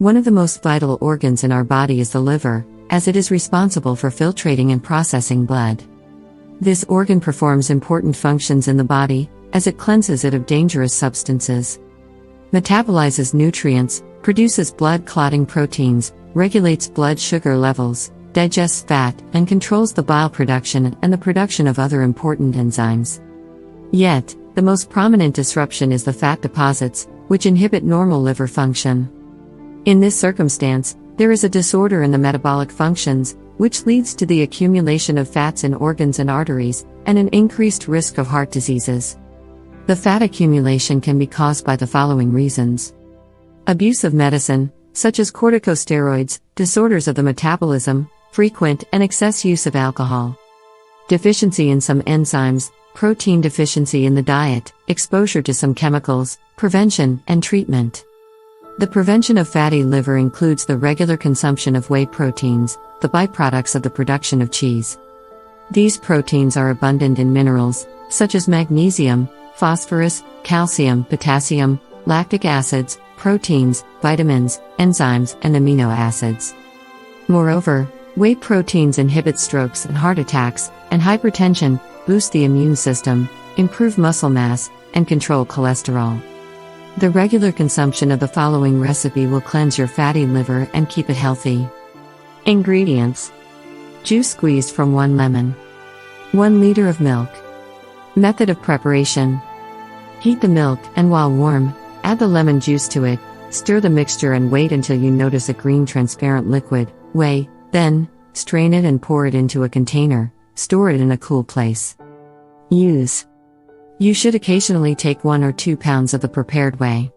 One of the most vital organs in our body is the liver, as it is responsible for filtrating and processing blood. This organ performs important functions in the body, as it cleanses it of dangerous substances, metabolizes nutrients, produces blood-clotting proteins, regulates blood sugar levels, digests fat, and controls the bile production and the production of other important enzymes. Yet, the most prominent disruption is the fat deposits, which inhibit normal liver function. In this circumstance, there is a disorder in the metabolic functions, which leads to the accumulation of fats in organs and arteries, and an increased risk of heart diseases. The fat accumulation can be caused by the following reasons: abuse of medicine, such as corticosteroids, disorders of the metabolism, frequent and excess use of alcohol, deficiency in some enzymes, protein deficiency in the diet, exposure to some chemicals, prevention and treatment. The prevention of fatty liver includes the regular consumption of whey proteins, the byproducts of the production of cheese. These proteins are abundant in minerals, such as magnesium, phosphorus, calcium, potassium, lactic acids, proteins, vitamins, enzymes, and amino acids. Moreover, whey proteins inhibit strokes and heart attacks, and hypertension, boost the immune system, improve muscle mass, and control cholesterol. The regular consumption of the following recipe will cleanse your fatty liver and keep it healthy. Ingredients: juice squeezed from 1 lemon, 1 liter of milk. Method of preparation: heat the milk, and while warm, add the lemon juice to it, stir the mixture and wait until you notice a green transparent liquid, whey, then, strain it and pour it into a container, store it in a cool place. Use: you should occasionally take 1 or 2 pounds of the prepared whey.